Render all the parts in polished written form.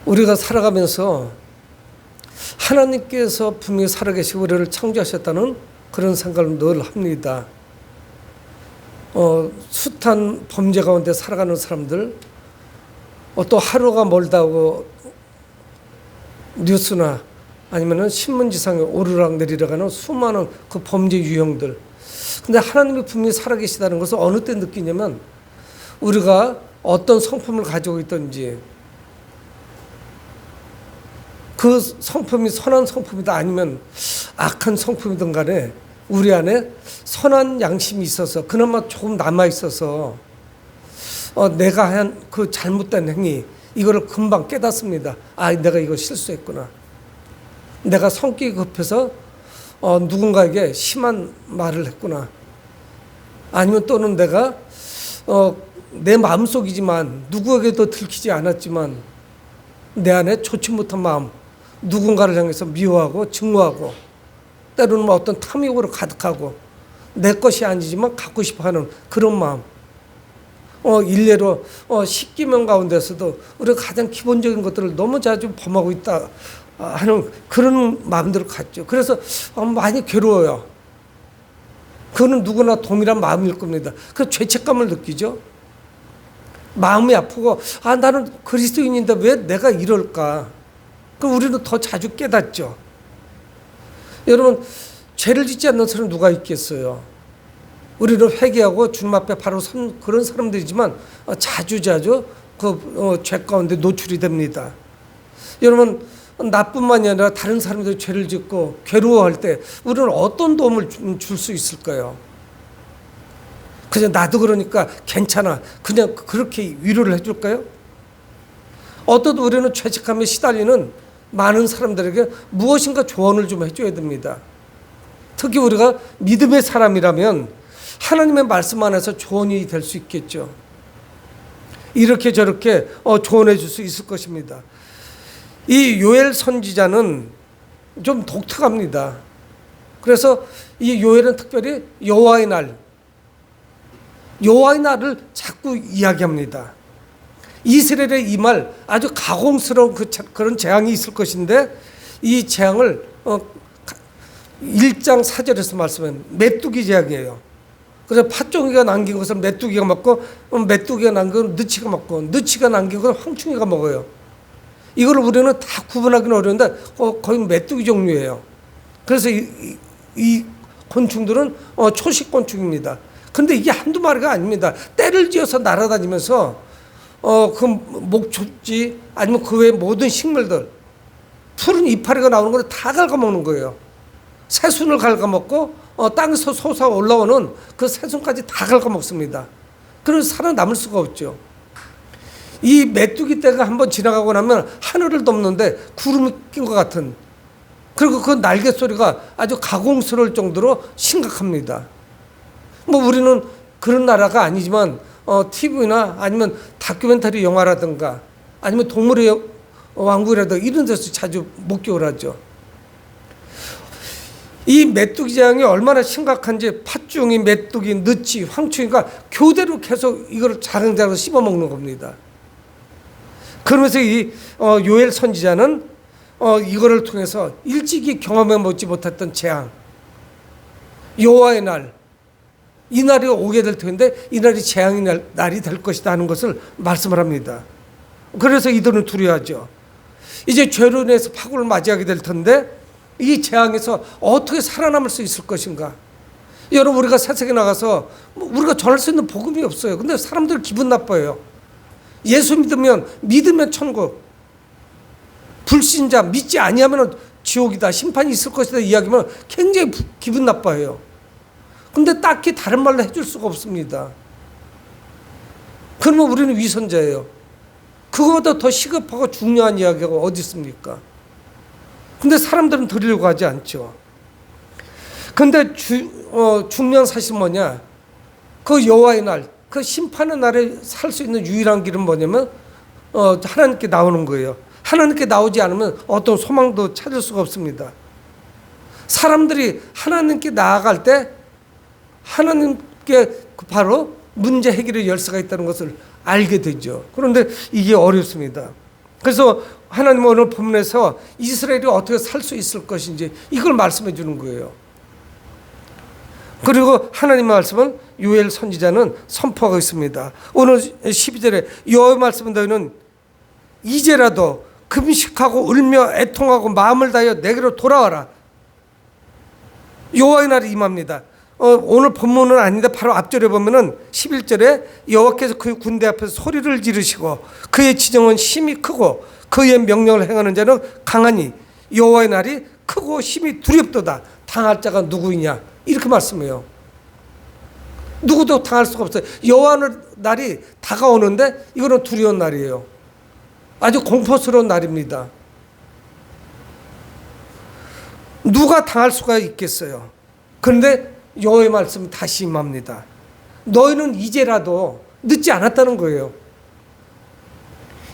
우리가 살아가면서 하나님께서 분명히 살아계시고 우리를 창조하셨다는 그런 생각을 늘 합니다. 숱한 범죄 가운데 살아가는 사람들, 또 하루가 멀다고 뉴스나 아니면은 신문지상에 오르락 내리락 하는 수많은 그 범죄 유형들. 근데 하나님이 분명히 살아계시다는 것을 어느 때 느끼냐면 우리가 어떤 성품을 가지고 있든지 그 성품이 선한 성품이다 아니면 악한 성품이든 간에 우리 안에 선한 양심이 있어서 그나마 조금 남아 있어서 내가 한 그 잘못된 행위 이거를 금방 깨닫습니다. 아, 내가 이거 실수했구나. 내가 성격이 급해서 누군가에게 심한 말을 했구나. 아니면 또는 내가 내 마음속이지만 누구에게도 들키지 않았지만 내 안에 좋지 못한 마음, 누군가를 향해서 미워하고 증오하고 때로는 어떤 탐욕으로 가득하고 내 것이 아니지만 갖고 싶어하는 그런 마음. 일례로 10계명 가운데서도 우리가 가장 기본적인 것들을 너무 자주 범하고 있다 하는 그런 마음들을 갖죠. 그래서 많이 괴로워요. 그거는 누구나 동일한 마음일 겁니다. 그 죄책감을 느끼죠. 마음이 아프고 나는 그리스도인인데 왜 내가 이럴까. 그럼 우리는 더 자주 깨닫죠. 여러분, 죄를 짓지 않는 사람 누가 있겠어요. 우리는 회개하고 주님 앞에 바로 선 그런 사람들이지만 자주 그 죄 가운데 노출이 됩니다. 여러분, 나뿐만이 아니라 다른 사람들이 죄를 짓고 괴로워할 때 우리는 어떤 도움을 줄 수 있을까요? 그냥 나도 그러니까 괜찮아. 그냥 그렇게 위로를 해줄까요? 어떤 우리는 죄책감에 시달리는 많은 사람들에게 무엇인가 조언을 좀 해줘야 됩니다. 특히 우리가 믿음의 사람이라면 하나님의 말씀 안에서 조언이 될 수 있겠죠. 이렇게 저렇게 조언해 줄 수 있을 것입니다. 이 요엘 선지자는 좀 독특합니다. 그래서 이 요엘은 특별히 여호와의 날을 자꾸 이야기합니다. 이스라엘의 이 말 아주 가공스러운 그런 재앙이 있을 것인데 이 재앙을 1장 4절에서 말씀하면 메뚜기 재앙이에요. 그래서 팥종이가 남긴 것을 메뚜기가 먹고 메뚜기가 남긴 것을 느치가 먹고 느치가 남긴 것을 황충이가 먹어요. 이걸 우리는 다 구분하기는 어려운데 거의 메뚜기 종류예요. 그래서 이 곤충들은 초식곤충입니다. 근데 이게 한두 마리가 아닙니다. 때를 지어서 날아다니면서 그 목초지 아니면 그 외의 모든 식물들 푸른 이파리가 나오는 걸 다 갉아먹는 거예요. 새순을 갉아먹고 땅에서 솟아 올라오는 그 새순까지 다 갉아먹습니다. 그래서 살아남을 수가 없죠. 이 메뚜기 떼가 한번 지나가고 나면 하늘을 덮는데 구름이 낀 것 같은, 그리고 그 날개 소리가 아주 가공스러울 정도로 심각합니다. 뭐 우리는 그런 나라가 아니지만 TV나 아니면 다큐멘터리 영화라든가 아니면 동물의 왕국이라든가 이런 데서 자주 목격을 하죠. 이 메뚜기 재앙이 얼마나 심각한지 팥종이, 메뚜기, 느치, 황충이가 교대로 계속 이걸 자랑자랑 씹어먹는 겁니다. 그러면서 이 요엘 선지자는 이거를 통해서 일찍이 경험해 보지 못했던 재앙, 여호와의 날, 이 날이 오게 될 텐데 이 날이 재앙의 날이 될 것이다 하는 것을 말씀을 합니다. 그래서 이들은 두려워하죠. 이제 죄로 인해서 파국을 맞이하게 될 텐데 이 재앙에서 어떻게 살아남을 수 있을 것인가. 여러분, 우리가 세상에 나가서 우리가 전할 수 있는 복음이 없어요. 근데 사람들 기분 나빠요. 예수 믿으면 천국, 불신자 믿지 아니하면 지옥이다, 심판이 있을 것이다 이야기면 굉장히 기분 나빠요. 근데 딱히 다른 말로 해줄 수가 없습니다. 그러면 우리는 위선자예요. 그거보다 더 시급하고 중요한 이야기가 어디 있습니까? 근데 사람들은 들으려고 하지 않죠. 근데 중요한 사실은 뭐냐? 그 여호와의 날, 그 심판의 날에 살 수 있는 유일한 길은 뭐냐면 하나님께 나오는 거예요. 하나님께 나오지 않으면 어떤 소망도 찾을 수가 없습니다. 사람들이 하나님께 나아갈 때 하나님께 바로 문제 해결의 열쇠가 있다는 것을 알게 되죠. 그런데 이게 어렵습니다. 그래서 하나님 오늘 본문에서 이스라엘이 어떻게 살 수 있을 것인지 이걸 말씀해 주는 거예요. 그리고 하나님 말씀은 요엘 선지자는 선포하고 있습니다. 오늘 12절에 여호와의 말씀은 너희는 이제라도 금식하고 울며 애통하고 마음을 다하여 내게로 돌아와라. 여호와의 날이 임합니다. 오늘 본문은 아닌데 바로 앞절에 보면은 11절에 여호와께서 그 군대 앞에서 소리를 지르시고 그의 지정은 힘이 크고 그의 명령을 행하는 자는 강하니 여호와의 날이 크고 힘이 두렵도다. 당할 자가 누구이냐 이렇게 말씀해요. 누구도 당할 수가 없어요. 여호와의 날이 다가오는데 이거는 두려운 날이에요. 아주 공포스러운 날입니다. 누가 당할 수가 있겠어요. 그런데 여호와의 말씀이 다시 임합니다. 너희는 이제라도 늦지 않았다는 거예요.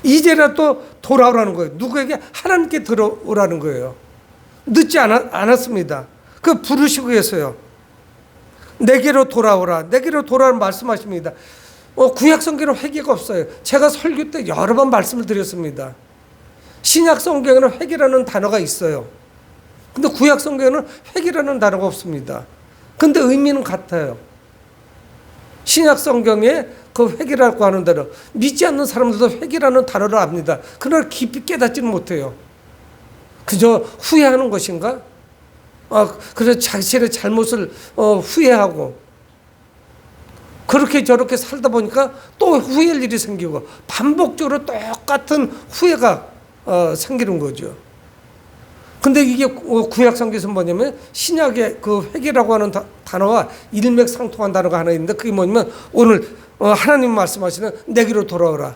이제라도 돌아오라는 거예요. 누구에게? 하나님께 들어오라는 거예요. 늦지 않았습니다. 그 부르시고 계세요. 내게로 돌아오라. 내게로 돌아오라는 말씀하십니다. 구약 성경에는 회개가 없어요. 제가 설교 때 여러 번 말씀을 드렸습니다. 신약 성경에는 회개라는 단어가 있어요. 근데 구약 성경에는 회개라는 단어가 없습니다. 근데 의미는 같아요. 신약 성경에 그 회개라고 하는 단어, 믿지 않는 사람들도 회개라는 단어를 압니다. 그러나 깊이 깨닫지는 못해요. 그저 후회하는 것인가? 그래서 자신의 잘못을 후회하고 그렇게 저렇게 살다 보니까 또 후회할 일이 생기고 반복적으로 똑같은 후회가 생기는 거죠. 근데 이게 구약 성경에서 뭐냐면 신약의 그 회개라고 하는 단어와 일맥상통한 단어가 하나 있는데 그게 뭐냐면 오늘 하나님 말씀하시는 내게로 돌아오라.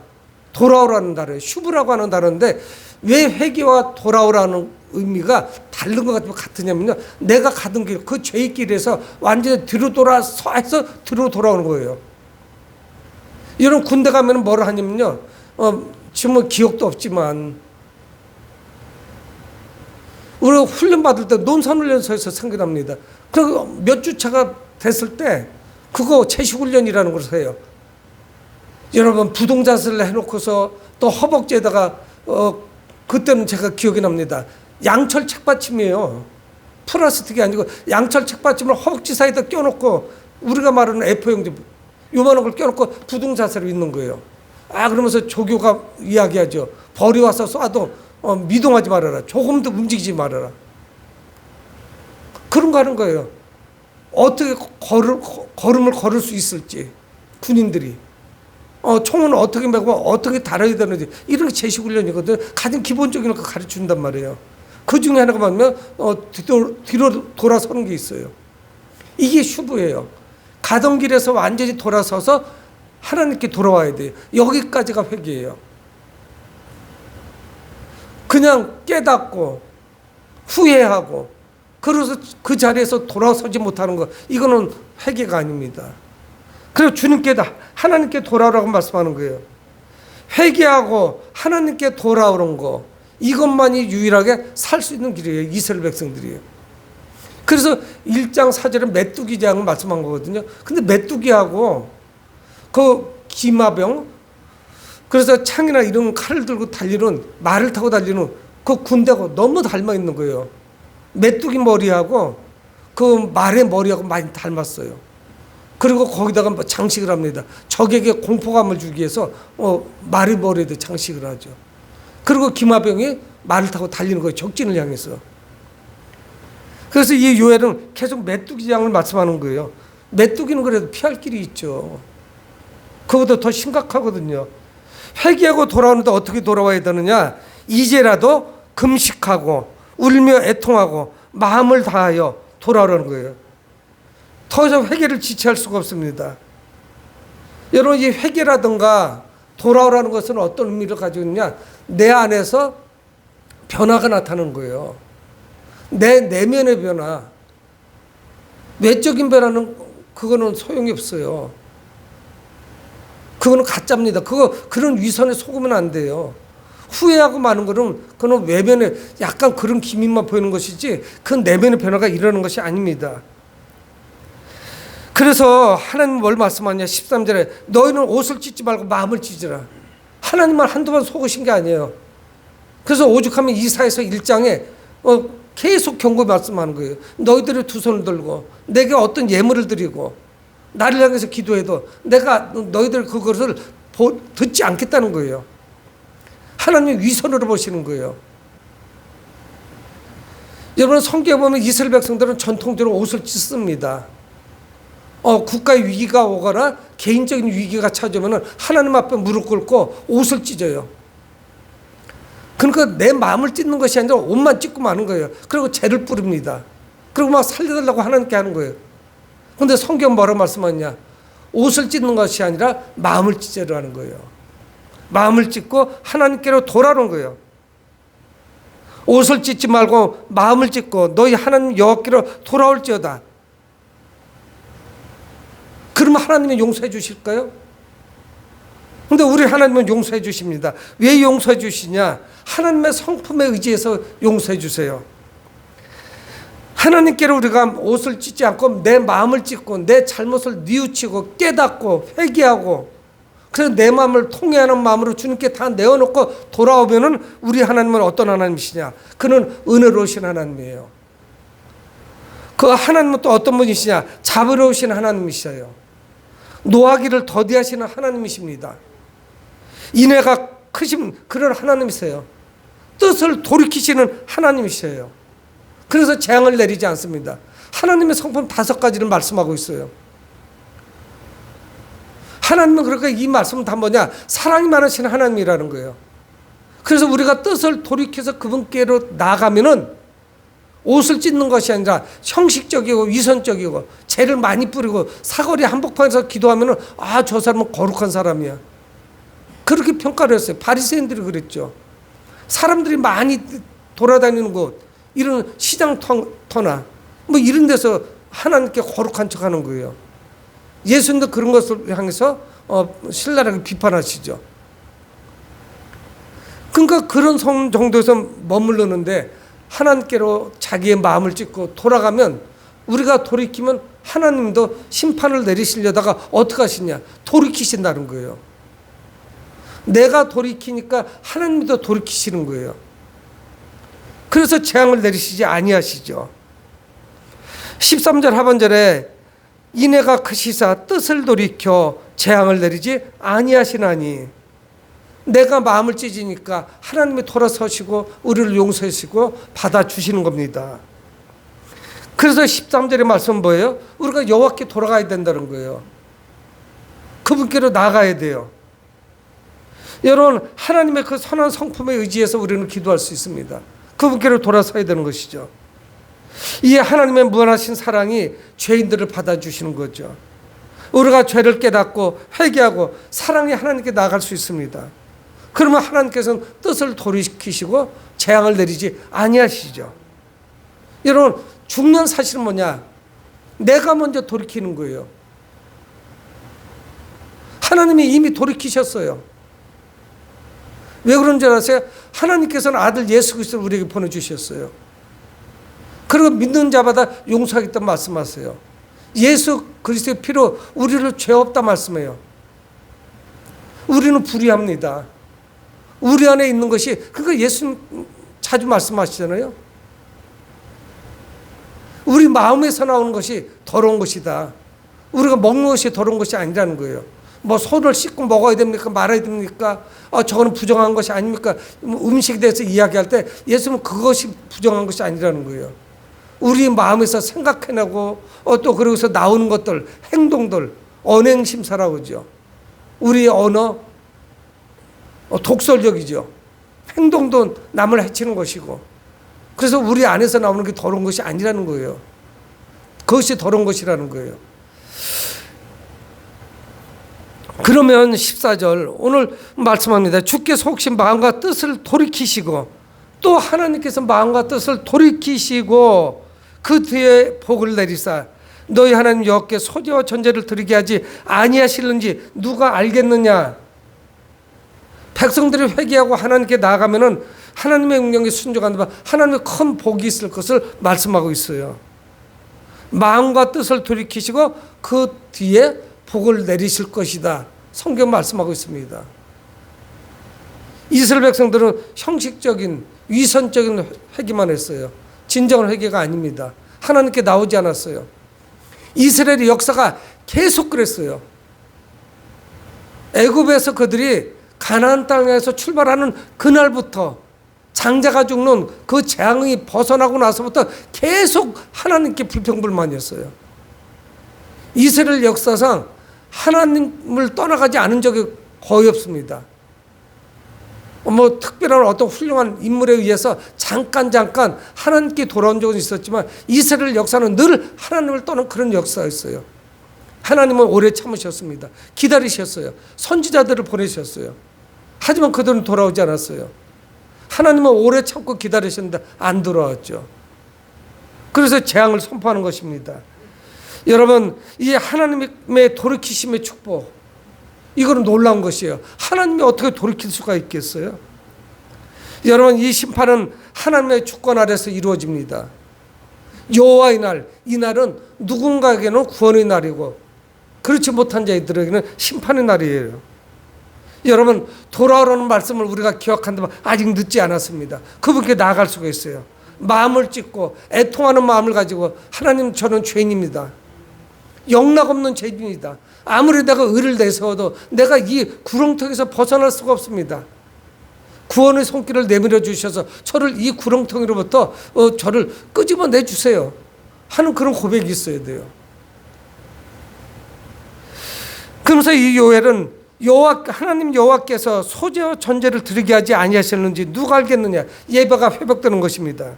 돌아오라는 단어예요. 슈브라고 하는 단어인데 왜 회개와 돌아오라는 의미가 다른 것 같으냐면요. 내가 가던 길, 그 죄의 길에서 완전히 뒤로 돌아서 해서 뒤로 돌아오는 거예요. 여러분 군대 가면 뭐를 하냐면요. 지금 기억도 없지만 우리 훈련 받을 때 논산훈련소에서 생겨납니다. 그 몇 주차가 됐을 때 그거 제식훈련이라는 것을 해요. 여러분 부동자세를 해놓고서 또 허벅지에다가 그때는 제가 기억이 납니다. 양철 책받침이에요. 플라스틱이 아니고 양철 책받침을 허벅지 사이에다 껴놓고 우리가 말하는 A4용지 요만한 걸 껴놓고 부동자세로 있는 거예요. 그러면서 조교가 이야기하죠. 벌이 와서 쏴도 미동하지 말아라. 조금도 움직이지 말아라. 그런 거 하는 거예요. 어떻게 걸음을 걸을 수 있을지 군인들이 총은 어떻게 매고 어떻게 다뤄야 되는지 이런 게 제식훈련이거든요. 가장 기본적인 거 가르쳐준단 말이에요. 그 중에 하나가 뭐냐면 뒤로 돌아서는 게 있어요. 이게 슈브예요. 가던 길에서 완전히 돌아서서 하나님께 돌아와야 돼요. 여기까지가 회개예요. 그냥 깨닫고 후회하고 그래서 그 자리에서 돌아서지 못하는 거 이거는 회개가 아닙니다. 그리고 주님께 하나님께 돌아오라고 말씀하는 거예요. 회개하고 하나님께 돌아오는 거 이것만이 유일하게 살 수 있는 길이에요. 이스라엘 백성들이에요. 그래서 1장 4절은 메뚜기 장을 말씀한 거거든요. 근데 메뚜기하고 그 기마병 그래서 창이나 이런 칼을 들고 달리는 말을 타고 달리는 그 군대하고 너무 닮아 있는 거예요. 메뚜기 머리하고 그 말의 머리하고 많이 닮았어요. 그리고 거기다가 장식을 합니다. 적에게 공포감을 주기 위해서 말의 머리에도 장식을 하죠. 그리고 기마병이 말을 타고 달리는 거예요. 적진을 향해서. 그래서 이 요엘은 계속 메뚜기 장을 말씀하는 거예요. 메뚜기는 그래도 피할 길이 있죠. 그것보다 더 심각하거든요. 회개하고 돌아오는데 어떻게 돌아와야 되느냐? 이제라도 금식하고 울며 애통하고 마음을 다하여 돌아오라는 거예요. 더 이상 회개를 지체할 수가 없습니다. 여러분 이 회개라든가 돌아오라는 것은 어떤 의미를 가지고 있느냐? 내 안에서 변화가 나타나는 거예요. 내 내면의 변화. 외적인 변화는 그거는 소용이 없어요. 그거는 가짜입니다. 그런 위선에 속으면 안 돼요. 후회하고 마는 거는 그건 외면에 약간 그런 기미만 보이는 것이지 그 내면의 변화가 일어나는 것이 아닙니다. 그래서 하나님 뭘 말씀하냐 13절에 너희는 옷을 찢지 말고 마음을 찢으라. 하나님만 한두 번 속으신 게 아니에요. 그래서 오죽하면 이사야서 1장에 계속 경고 말씀하는 거예요. 너희들이 두 손을 들고 내게 어떤 예물을 드리고 나를 향해서 기도해도 내가 너희들 그것을 듣지 않겠다는 거예요. 하나님 위선으로 보시는 거예요. 여러분 성경에 보면 이스라엘 백성들은 전통적으로 옷을 찢습니다. 국가의 위기가 오거나 개인적인 위기가 찾아오면 하나님 앞에 무릎 꿇고 옷을 찢어요. 그러니까 내 마음을 찢는 것이 아니라 옷만 찢고 마는 거예요. 그리고 죄를 뿌립니다. 그리고 막 살려달라고 하나님께 하는 거예요. 그런데 성경 뭐라고 말씀하냐? 옷을 찢는 것이 아니라 마음을 찢으라는 거예요. 마음을 찢고 하나님께로 돌아오는 거예요. 옷을 찢지 말고 마음을 찢고 너희 하나님 여호와께로 돌아올지어다. 그러면 하나님이 용서해 주실까요? 근데 우리 하나님은 용서해 주십니다. 왜 용서해 주시냐? 하나님의 성품에 의지해서 용서해 주세요. 하나님께로 우리가 옷을 찢지 않고 내 마음을 찢고 내 잘못을 뉘우치고 깨닫고 회개하고 그래서 내 마음을 통회하는 마음으로 주님께 다 내어놓고 돌아오면은 우리 하나님은 어떤 하나님이시냐? 그는 은혜로우신 하나님이에요. 그 하나님은 또 어떤 분이시냐? 자비로우신 하나님이셔요. 노하기를 더디하시는 하나님이십니다. 인애가 크신 그런 하나님이세요. 뜻을 돌이키시는 하나님이셔요. 그래서 재앙을 내리지 않습니다. 하나님의 성품 5가지를 말씀하고 있어요. 하나님은 그러니까 이 말씀은 다 뭐냐? 사랑이 많으신 하나님이라는 거예요. 그래서 우리가 뜻을 돌이켜서 그분께로 나가면은 옷을 찢는 것이 아니라 형식적이고 위선적이고 죄를 많이 뿌리고 사거리 한복판에서 기도하면은 저 사람은 거룩한 사람이야. 그렇게 평가를 했어요. 바리새인들이 그랬죠. 사람들이 많이 돌아다니는 곳, 이런 시장터나 뭐 이런 데서 하나님께 거룩한 척하는 거예요. 예수님도 그런 것을 향해서 신랄하게 비판하시죠. 그러니까 그런 정도에서 머무르는데 하나님께로 자기의 마음을 찢고 돌아가면 우리가 돌이키면 하나님도 심판을 내리시려다가 어떻게 하시냐? 돌이키신다는 거예요. 내가 돌이키니까 하나님도 돌이키시는 거예요. 그래서 재앙을 내리시지 아니하시죠. 13절 하반절에 인애가 크시사 뜻을 돌이켜 재앙을 내리지 아니하시나니 내가 마음을 찢으니까 하나님이 돌아서시고 우리를 용서하시고 받아주시는 겁니다. 그래서 13절의 말씀은 뭐예요? 우리가 여호와께 돌아가야 된다는 거예요. 그분께로 나가야 돼요. 여러분 하나님의 그 선한 성품에 의지해서 우리는 기도할 수 있습니다. 그분께로 돌아서야 되는 것이죠. 이 하나님의 무한하신 사랑이 죄인들을 받아주시는 거죠. 우리가 죄를 깨닫고 회개하고 사랑이 하나님께 나아갈 수 있습니다. 그러면 하나님께서는 뜻을 돌이키시고 재앙을 내리지 아니하시죠. 여러분 중요한 사실은 뭐냐? 내가 먼저 돌이키는 거예요. 하나님이 이미 돌이키셨어요. 왜 그런 줄 아세요? 하나님께서는 아들 예수 그리스도를 우리에게 보내주셨어요. 그리고 믿는 자마다 용서하겠다는 말씀하세요. 예수 그리스도의 피로 우리를 죄 없다 말씀해요. 우리는 불의합니다. 우리 안에 있는 것이 그러니까 예수님 자주 말씀하시잖아요. 우리 마음에서 나오는 것이 더러운 것이다. 우리가 먹는 것이 더러운 것이 아니라는 거예요. 뭐 손을 씻고 먹어야 됩니까? 말아야 됩니까? 저거는 부정한 것이 아닙니까? 음식에 대해서 이야기할 때 예수님은 그것이 부정한 것이 아니라는 거예요. 우리 마음에서 생각해내고 또 그러고서 나오는 것들, 행동들, 언행심사라고 그러죠. 우리의 언어, 독설적이죠. 행동도 남을 해치는 것이고 그래서 우리 안에서 나오는 게 더러운 것이 아니라는 거예요. 그것이 더러운 것이라는 거예요. 그러면 14절 오늘 말씀합니다. 주께서 혹시 마음과 뜻을 돌이키시고 또 하나님께서 마음과 뜻을 돌이키시고 그 뒤에 복을 내리사 너희 하나님 여호와께 소제와 전제를 드리게 하지 아니하실는지 누가 알겠느냐? 백성들이 회개하고 하나님께 나아가면은 하나님의 명령에 순종한다면 하나님의 큰 복이 있을 것을 말씀하고 있어요. 마음과 뜻을 돌이키시고 그 뒤에 복을 내리실 것이다. 성경 말씀하고 있습니다. 이스라엘 백성들은 형식적인 위선적인 회개만 했어요. 진정한 회개가 아닙니다. 하나님께 나오지 않았어요. 이스라엘의 역사가 계속 그랬어요. 애굽에서 그들이 가나안 땅에서 출발하는 그날부터 장자가 죽는 그 재앙이 벗어나고 나서부터 계속 하나님께 불평불만이었어요. 이스라엘 역사상 하나님을 떠나가지 않은 적이 거의 없습니다. 뭐 특별한 어떤 훌륭한 인물에 의해서 잠깐 하나님께 돌아온 적은 있었지만 이스라엘 역사는 늘 하나님을 떠난 그런 역사였어요. 하나님은 오래 참으셨습니다. 기다리셨어요. 선지자들을 보내셨어요. 하지만 그들은 돌아오지 않았어요. 하나님은 오래 참고 기다리셨는데 안 돌아왔죠. 그래서 재앙을 선포하는 것입니다. 여러분, 이 하나님의 돌이키심의 축복, 이거는 놀라운 것이에요. 하나님이 어떻게 돌이킬 수가 있겠어요? 여러분, 이 심판은 하나님의 주권 아래서 이루어집니다. 여호와의 날, 이 날은 누군가에게는 구원의 날이고 그렇지 못한 자들에게는 심판의 날이에요. 여러분, 돌아오라는 말씀을 우리가 기억한다면 아직 늦지 않았습니다. 그분께 나아갈 수가 있어요. 마음을 찢고 애통하는 마음을 가지고, 하나님, 저는 죄인입니다. 영락없는 죄인입니다. 아무리 내가 의를 내세워도 내가 이 구렁텅이에서 벗어날 수가 없습니다. 구원의 손길을 내밀어 주셔서 저를 이 구렁텅이로부터 저를 끄집어내 주세요 하는 그런 고백이 있어야 돼요. 그러면서 이 요엘은 하나님 여호와께서 소제와 전제를 드리게 하지 아니하셨는지 누가 알겠느냐. 예배가 회복되는 것입니다.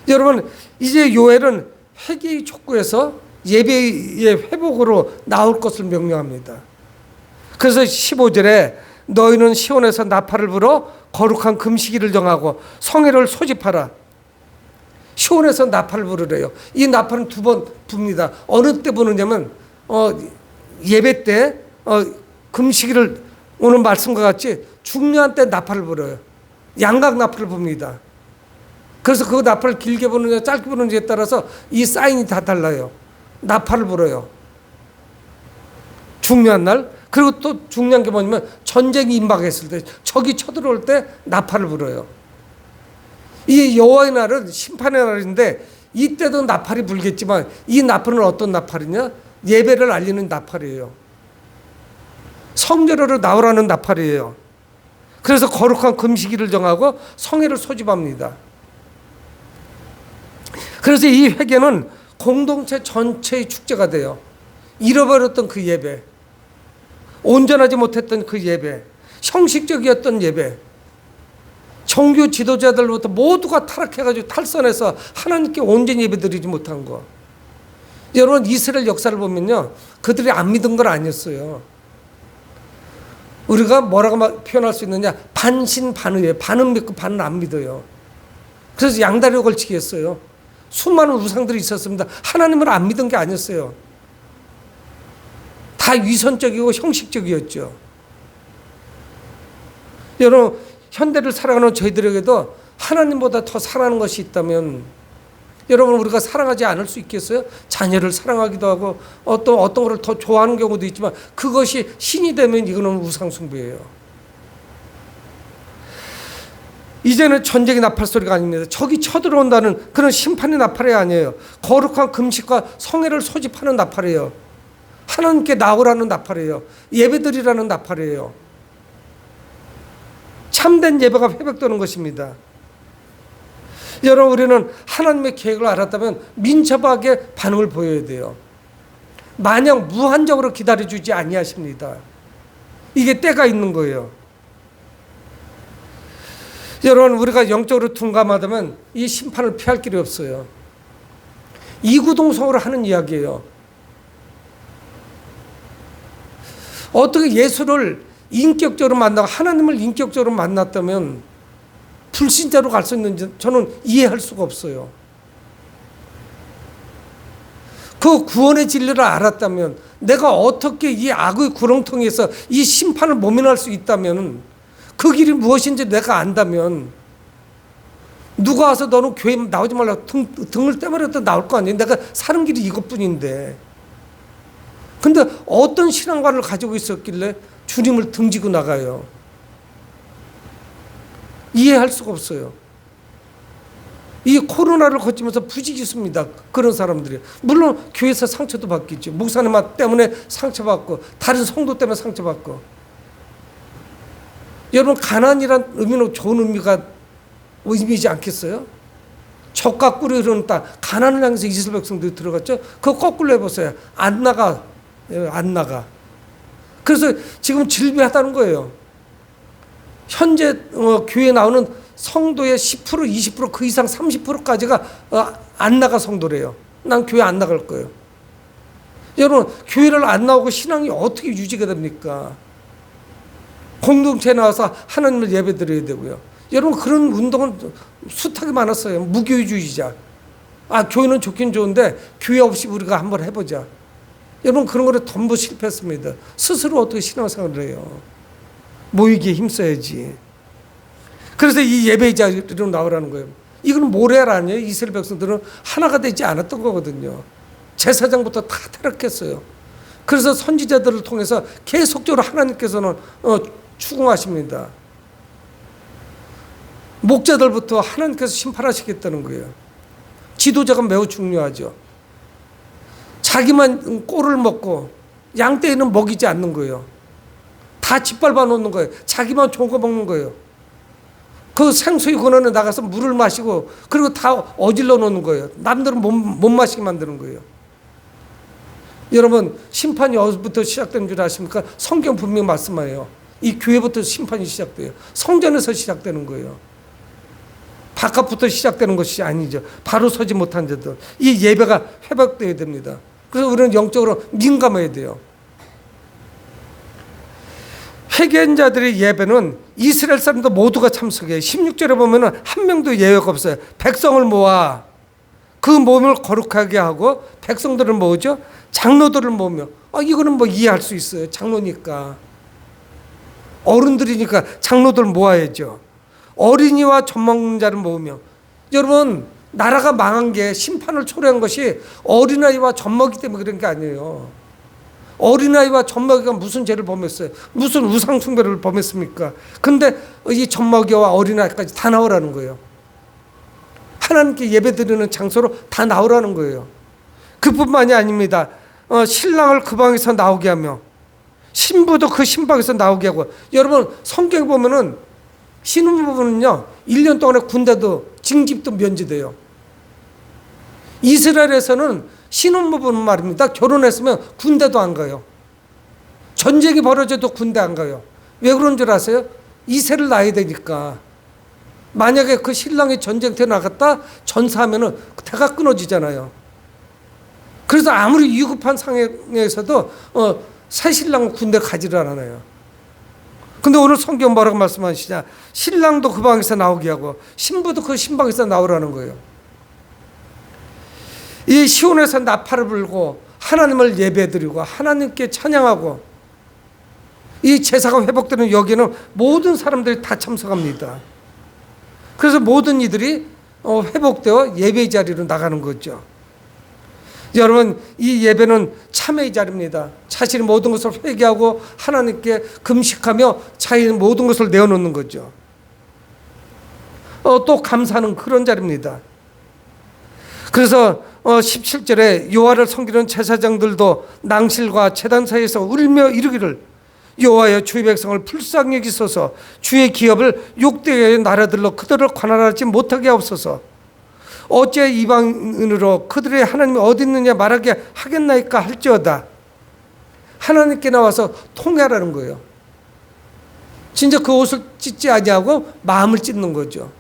여러분, 이제 요엘은 회개의 촉구에서 예배의 회복으로 나올 것을 명령합니다. 그래서 15절에 너희는 시온에서 나팔을 불어 거룩한 금식일을 정하고 성회를 소집하라. 시온에서 나팔을 부르래요. 이 나팔은 두 번 붑니다. 어느 때 부르냐면 예배 때 금식일을 오늘 말씀과 같이 중요한 때 나팔을 불어요. 양각 나팔을 붑니다. 그래서 그 나팔을 길게 부르느냐 짧게 부르느냐에 따라서 이 사인이 다 달라요. 나팔을 불어요. 중요한 날. 그리고 또 중요한 게 뭐냐면 전쟁이 임박했을 때, 적이 쳐들어올 때 나팔을 불어요. 이 여호와의 날은 심판의 날인데 이때도 나팔이 불겠지만 이 나팔은 어떤 나팔이냐? 예배를 알리는 나팔이에요. 성전으로 나오라는 나팔이에요. 그래서 거룩한 금식일을 정하고 성회를 소집합니다. 그래서 이 회개는 공동체 전체의 축제가 돼요. 잃어버렸던 그 예배, 온전하지 못했던 그 예배, 형식적이었던 예배, 종교 지도자들부터 모두가 타락해가지고 탈선해서 하나님께 온전히 예배드리지 못한 거. 여러분, 이스라엘 역사를 보면요, 그들이 안 믿은 건 아니었어요. 우리가 뭐라고 표현할 수 있느냐? 반신반의예요. 반은 믿고 반은 안 믿어요. 그래서 양다리를 걸치게 했어요. 수많은 우상들이 있었습니다. 하나님을 안 믿은 게 아니었어요. 다 위선적이고 형식적이었죠. 여러분, 현대를 살아가는 저희들에게도 하나님보다 더 사랑하는 것이 있다면, 여러분, 우리가 사랑하지 않을 수 있겠어요? 자녀를 사랑하기도 하고 어떤 것을 더 좋아하는 경우도 있지만 그것이 신이 되면 이거는 우상숭배예요. 이제는 전쟁의 나팔 소리가 아닙니다. 적이 쳐들어온다는 그런 심판의 나팔이 아니에요. 거룩한 금식과 성회를 소집하는 나팔이에요. 하나님께 나오라는 나팔이에요. 예배드리라는 나팔이에요. 참된 예배가 회복되는 것입니다. 여러분, 우리는 하나님의 계획을 알았다면 민첩하게 반응을 보여야 돼요. 마냥 무한적으로 기다려주지 아니하십니다. 이게 때가 있는 거예요. 여러분, 우리가 영적으로 둔감하다면 이 심판을 피할 길이 없어요. 이구동성으로 하는 이야기예요. 어떻게 예수를 인격적으로 만나고 하나님을 인격적으로 만났다면 불신자로 갈 수 있는지 저는 이해할 수가 없어요. 그 구원의 진리를 알았다면, 내가 어떻게 이 악의 구렁텅이에서 이 심판을 모면할 수 있다면, 그 길이 무엇인지 내가 안다면, 누가 와서 너는 교회 나오지 말라고 등을 떼버려도 나올 거 아니에요. 내가 사는 길이 이것뿐인데. 근데 어떤 신앙관을 가지고 있었길래 주님을 등지고 나가요. 이해할 수가 없어요. 이 코로나를 거치면서 부지기수입니다. 그런 사람들이. 물론 교회에서 상처도 받겠죠. 목사님 때문에 상처받고 다른 성도 때문에 상처받고. 여러분 가난이란 의미는 좋은 의미이지 않겠어요? 적과 꿀이 흐르는 땅, 가난을 향해서 이스라엘 백성들이 들어갔죠. 그거 거꾸로 해보세요. 안 나가. 그래서 지금 질비하다는 거예요. 현재 교회에 나오는 성도의 10%, 20%, 그 이상 30%까지가 안 나가 성도래요. 난 교회 안 나갈 거예요. 여러분 교회를 안 나오고 신앙이 어떻게 유지가 됩니까? 공동체에 나와서 하나님을 예배드려야 되고요. 여러분 그런 운동은 숱하게 많았어요. 무교회주의자. 교회는 좋긴 좋은데 교회 없이 우리가 한번 해보자. 여러분 그런 거를 전부 실패했습니다. 스스로 어떻게 신앙생활을 해요. 모이기에 힘써야지. 그래서 이 예배의 자리로 나오라는 거예요. 이건 모래알 아니에요. 이스라엘 백성들은 하나가 되지 않았던 거거든요. 제사장부터 다 타락했어요. 그래서 선지자들을 통해서 계속적으로 하나님께서는 추궁하십니다. 목자들부터 하나님께서 심판하시겠다는 거예요. 지도자가 매우 중요하죠. 자기만 꼴을 먹고 양떼는 먹이지 않는 거예요. 다 짓밟아 놓는 거예요. 자기만 좋은 거 먹는 거예요. 그 생수의 근원에 나가서 물을 마시고 그리고 다 어질러 놓는 거예요. 남들은 못 마시게 만드는 거예요. 여러분 심판이 어디부터 시작되는 줄 아십니까? 성경 분명히 말씀해요. 이 교회부터 심판이 시작돼요. 성전에서 시작되는 거예요. 바깥부터 시작되는 것이 아니죠. 바로 서지 못한 자들. 이 예배가 회복되어야 됩니다. 그래서 우리는 영적으로 민감해야 돼요. 회개한 자들의 예배는 이스라엘 사람들 모두가 참석해요. 16절에 보면 한 명도 예외가 없어요. 백성을 모아 그 몸을 거룩하게 하고 백성들을 모으죠. 장로들을 모으며 이거는 뭐 이해할 수 있어요. 장로니까. 어른들이니까 장로들 모아야죠. 어린이와 젖먹는 자를 모으며. 여러분 나라가 망한 게 심판을 초래한 것이 어린아이와 젖먹이 때문에 그런 게 아니에요. 어린아이와 젖먹이가 무슨 죄를 범했어요? 무슨 우상숭배를 범했습니까? 근데 이 젖먹이와 어린아이까지 다 나오라는 거예요. 하나님께 예배드리는 장소로 다 나오라는 거예요. 그뿐만이 아닙니다. 신랑을 그 방에서 나오게 하며 신부도 그 신방에서 나오게 하고. 여러분 성경에 보면은 신혼부부는요 1년 동안에 군대도 징집도 면제돼요. 이스라엘에서는 신혼부부는 말입니다. 결혼했으면 군대도 안 가요. 전쟁이 벌어져도 군대 안 가요. 왜 그런 줄 아세요? 이세를 낳아야 되니까. 만약에 그 신랑이 전쟁터에 나갔다 전사하면은 대가 끊어지잖아요. 그래서 아무리 위급한 상황에서도 새 신랑은 군대 가지를 않아요. 근데 오늘 성경 뭐라고 말씀하시냐? 신랑도 그 방에서 나오게 하고 신부도 그 신방에서 나오라는 거예요. 이 시온에서 나팔을 불고 하나님을 예배드리고 하나님께 찬양하고 이 제사가 회복되는 여기는 모든 사람들이 다 참석합니다. 그래서 모든 이들이 회복되어 예배의 자리로 나가는 거죠. 여러분 이 예배는 참회의 자리입니다. 자신의 모든 것을 회개하고 하나님께 금식하며 자기의 모든 것을 내어놓는 거죠. 또 감사하는 그런 자리입니다. 그래서 17절에 여호와를 섬기는 제사장들도 낭실과 제단 사이에서 울며 이르기를 여호와여 주의 백성을 불쌍히 여기소서 주의 기업을 욕되게 나라들로 그들을 관할하지 못하게 하옵소서. 어째 이방인으로 그들의 하나님이 어디 있느냐 말하게 하겠나이까 할지어다. 하나님께 나와서 통회하라는 거예요. 진짜 그 옷을 찢지 아니하고 마음을 찢는 거죠.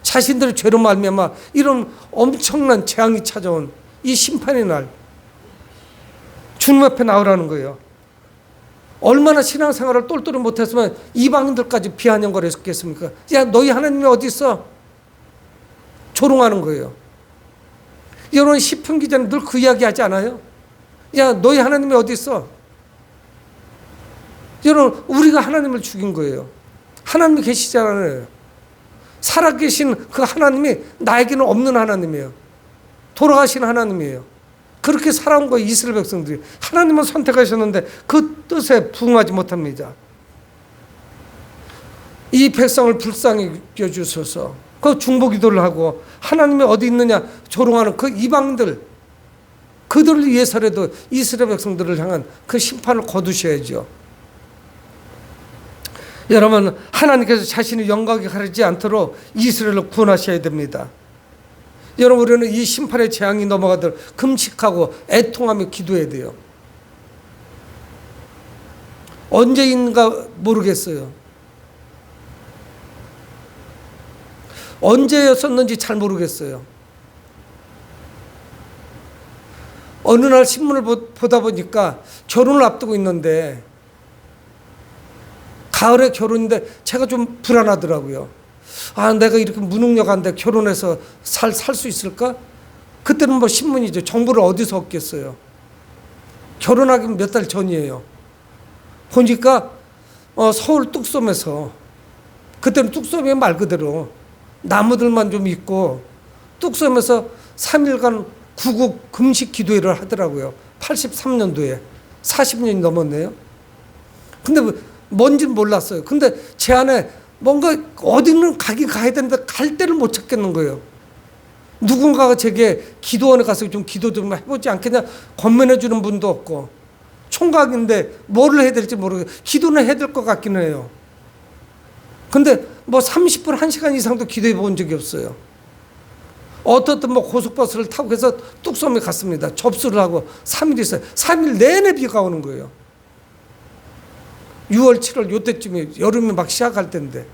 자신들의 죄로 말미암아 이런 엄청난 재앙이 찾아온 이 심판의 날 주님 앞에 나오라는 거예요. 얼마나 신앙생활을 똘똘히 못했으면 이방인들까지 비아냥거렸겠습니까? 야 너희 하나님이 어디 있어? 조롱하는 거예요. 여러분 시편 기자는 늘 그 이야기 하지 않아요? 야 너희 하나님이 어디 있어? 여러분 우리가 하나님을 죽인 거예요. 하나님이 계시잖아요. 살아계신 그 하나님이 나에게는 없는 하나님이에요. 돌아가신 하나님이에요. 그렇게 살아온 거예요. 이스라엘 백성들이. 하나님은 선택하셨는데 그 뜻에 부응하지 못합니다. 이 백성을 불쌍히 여주소서. 그 중보기도를 하고 하나님이 어디 있느냐 조롱하는 그 이방들, 그들을 위해서라도 이스라엘 백성들을 향한 그 심판을 거두셔야죠. 여러분, 하나님께서 자신의 영광에 가리지 않도록 이스라엘을 구원하셔야 됩니다. 여러분, 우리는 이 심판의 재앙이 넘어가도록 금식하고 애통하며 기도해야 돼요. 언제인가 모르겠어요. 언제였었는지 잘 모르겠어요. 어느 날 신문을 보다 보니까 결혼을 앞두고 있는데, 가을에 결혼인데 제가 좀 불안하더라고요. 아, 내가 이렇게 무능력한데 결혼해서 살 수 있을까? 그때는 뭐 신문이죠. 정보를 어디서 얻겠어요. 결혼하기 몇 달 전이에요. 보니까 서울 뚝섬에서, 그때는 뚝섬이 말 그대로 나무들만 좀 있고 뚝섬에서 3일간 구국 금식 기도회를 하더라고요. 83년도에 40년이 넘었네요. 근데 뭔지는 몰랐어요. 근데 제 안에 뭔가 어디는 가야 되는데 갈 데를 못 찾겠는 거예요. 누군가가 제게 기도원에 가서 좀 기도 좀 해보지 않겠냐 권면해 주는 분도 없고, 총각인데 뭐를 해야 될지 모르겠어요. 기도는 해야 될 것 같기는 해요. 근데 뭐 30분, 1시간 이상도 기도해 본 적이 없어요. 어떻든 뭐 고속버스를 타고 해서 뚝섬에 갔습니다. 접수를 하고 3일 있어요. 3일 내내 비가 오는 거예요. 6월, 7월 요때쯤에 여름이 막 시작할 때인데.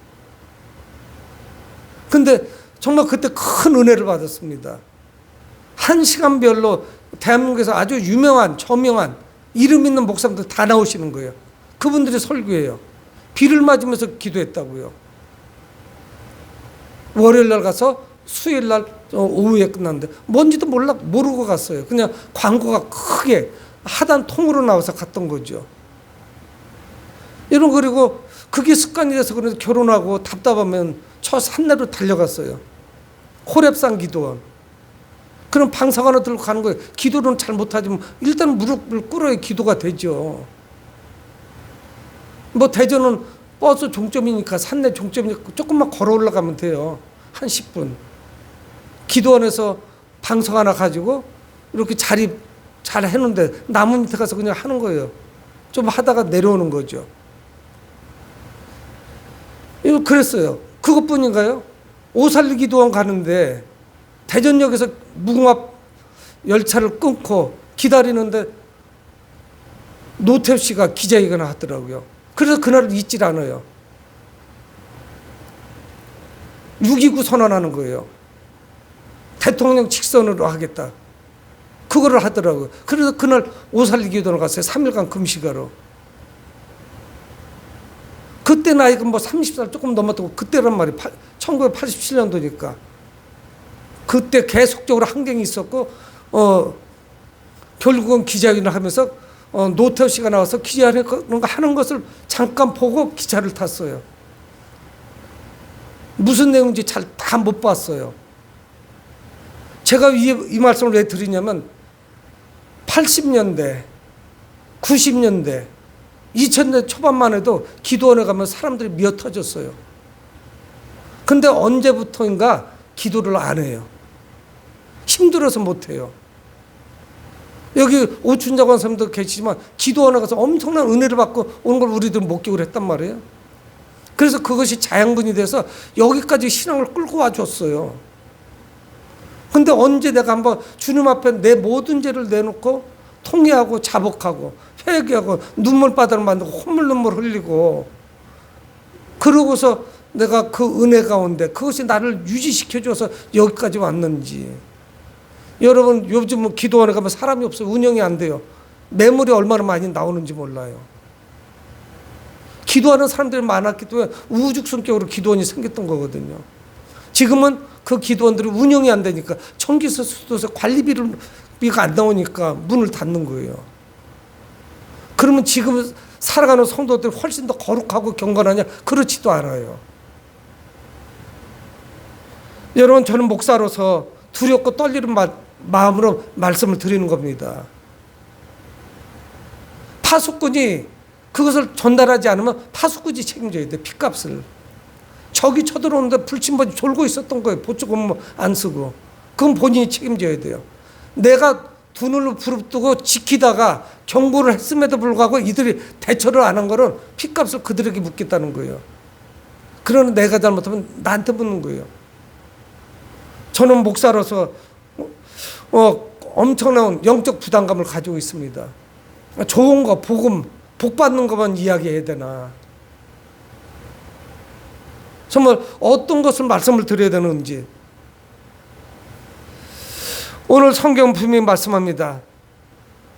근데 정말 그때 큰 은혜를 받았습니다. 1시간별로 대한민국에서 아주 유명한, 저명한, 이름 있는 목사님들 다 나오시는 거예요. 그분들이 설교해요. 비를 맞으면서 기도했다고요. 월요일 날 가서 수요일 날 오후에 끝났는데 뭔지도 모르고 갔어요. 그냥 광고가 크게 하단 통으로 나와서 갔던 거죠. 그리고 그게 습관이 돼서 그래서 결혼하고 답답하면 저 산내로 달려갔어요. 호렙산 기도원. 그럼 방석 하나 들고 가는 거예요. 기도는 잘 못하지만 일단 무릎을 꿇어야 기도가 되죠. 뭐 대전은 버스 종점이니까, 산내 종점이니까 조금만 걸어 올라가면 돼요. 한 10분. 기도원에서 방석 하나 가지고 이렇게 자리 잘 해놓은데 나무 밑에 가서 그냥 하는 거예요. 좀 하다가 내려오는 거죠. 이거 그랬어요. 그것뿐인가요? 오살리 기도원 가는데 대전역에서 무궁화 열차를 끊고 기다리는데 노태우 씨가 기자회견을 하더라고요. 그래서 그날을 잊질 않아요. 6.29 선언하는 거예요. 대통령 직선으로 하겠다. 그거를 하더라고요. 그래서 그날 오살리 기도원을 갔어요. 3일간 금식하러. 그때 나이가 뭐 30살 조금 넘었다고, 그때란 말이에요. 1987년도니까. 그때 계속적으로 환경이 있었고, 결국은 기자회견을 하면서 노태우 씨가 나와서 기자회견 하는 것을 잠깐 보고 기차를 탔어요. 무슨 내용인지 잘 다 못 봤어요. 제가 이 말씀을 왜 드리냐면 80년대, 90년대, 2000년 초반만 해도 기도원에 가면 사람들이 미어 터졌어요. 근데 언제부터인가 기도를 안 해요. 힘들어서 못 해요. 여기 오춘자 권사님도 계시지만 기도원에 가서 엄청난 은혜를 받고 오는 걸 우리들 목격을 했단 말이에요. 그래서 그것이 자양분이 돼서 여기까지 신앙을 끌고 와줬어요. 근데 언제 내가 한번 주님 앞에 내 모든 죄를 내놓고 통회하고 자복하고 회개하고 눈물바다를 만들고 콧물 흘리고, 그러고서 내가 그 은혜 가운데 그것이 나를 유지시켜줘서 여기까지 왔는지. 여러분, 요즘 기도원에 가면 사람이 없어요. 운영이 안 돼요. 매물이 얼마나 많이 나오는지 몰라요. 기도하는 사람들이 많았기 때문에 우후죽순격으로 기도원이 생겼던 거거든요. 지금은 그 기도원들이 운영이 안 되니까 전기세, 수도세, 관리비가 안 나오니까 문을 닫는 거예요. 그러면 지금 살아가는 성도들이 훨씬 더 거룩하고 경건하냐? 그렇지도 않아요. 여러분, 저는 목사로서 두렵고 떨리는 마음으로 말씀을 드리는 겁니다. 파수꾼이 그것을 전달하지 않으면 파수꾼이 책임져야 돼, 핏값을. 적이 쳐들어오는데 불침번지 졸고 있었던 거예요. 보조금 안 쓰고. 그건 본인이 책임져야 돼요. 내가 두 눈을 부릅뜨고 지키다가 경고를 했음에도 불구하고 이들이 대처를 안 한 거는 핏값을 그들에게 묻겠다는 거예요. 그러나 내가 잘못하면 나한테 묻는 거예요. 저는 목사로서 엄청난 영적 부담감을 가지고 있습니다. 좋은 거, 복음, 복 받는 것만 이야기해야 되나. 정말 어떤 것을 말씀을 드려야 되는지. 오늘 성경 분명히 말씀합니다.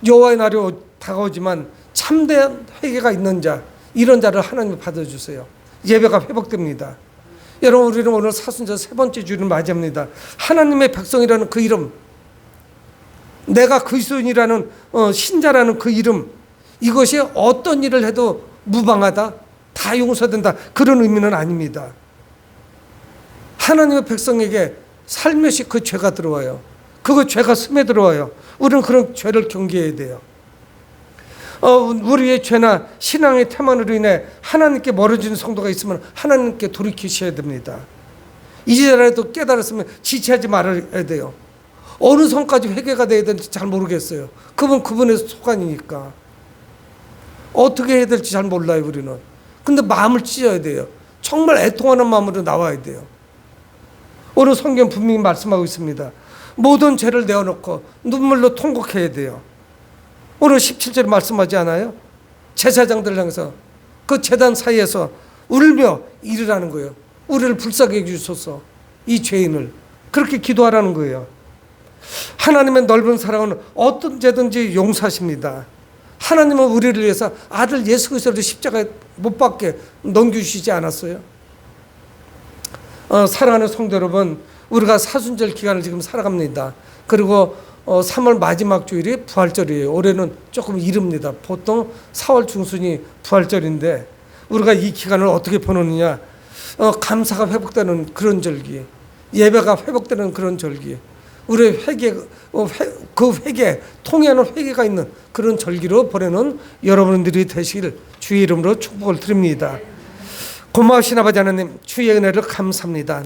여호와의 날이 다가오지만 참된 회개가 있는 자, 이런 자를 하나님이 받아주세요. 예배가 회복됩니다. 여러분, 우리는 오늘 사순절 세 번째 주를 맞이합니다. 하나님의 백성이라는 그 이름, 내가 그리스도인이라는 신자라는 그 이름, 이것이 어떤 일을 해도 무방하다, 다 용서된다, 그런 의미는 아닙니다. 하나님의 백성에게 살며시 그 죄가 들어와요. 그거 죄가 스며들어와요. 우리는 그런 죄를 경계해야 돼요. 우리의 죄나 신앙의 태만으로 인해 하나님께 멀어지는 성도가 있으면 하나님께 돌이키셔야 됩니다. 이제라도 깨달았으면 지체하지 말아야 돼요. 어느 선까지 회개가 돼야 되는지 잘 모르겠어요. 그분의 소관이니까. 어떻게 해야 될지 잘 몰라요, 우리는. 근데 마음을 찢어야 돼요. 정말 애통하는 마음으로 나와야 돼요. 오늘 성경 분명히 말씀하고 있습니다. 모든 죄를 내어놓고 눈물로 통곡해야 돼요. 오늘 17절 말씀하지 않아요? 제사장들 향해서 그 제단 사이에서 울며 이르라는 거예요. 우리를 불쌍히 해주소서, 이 죄인을. 그렇게 기도하라는 거예요. 하나님의 넓은 사랑은 어떤 죄든지 용서하십니다. 하나님은 우리를 위해서 아들 예수 그리스도를 십자가에 못 박게 넘겨주시지 않았어요? 사랑하는 성도 여러분, 우리가 사순절 기간을 지금 살아갑니다. 그리고 3월 마지막 주일이 부활절이에요. 올해는 조금 이릅니다. 보통 4월 중순이 부활절인데 우리가 이 기간을 어떻게 보내느냐. 감사가 회복되는 그런 절기, 예배가 회복되는 그런 절기, 우리의 회개, 그 회개, 통해하는 회개가 있는 그런 절기로 보내는 여러분들이 되시길 주의 이름으로 축복을 드립니다. 고마우신 아버지 하나님, 주의 은혜를 감사합니다.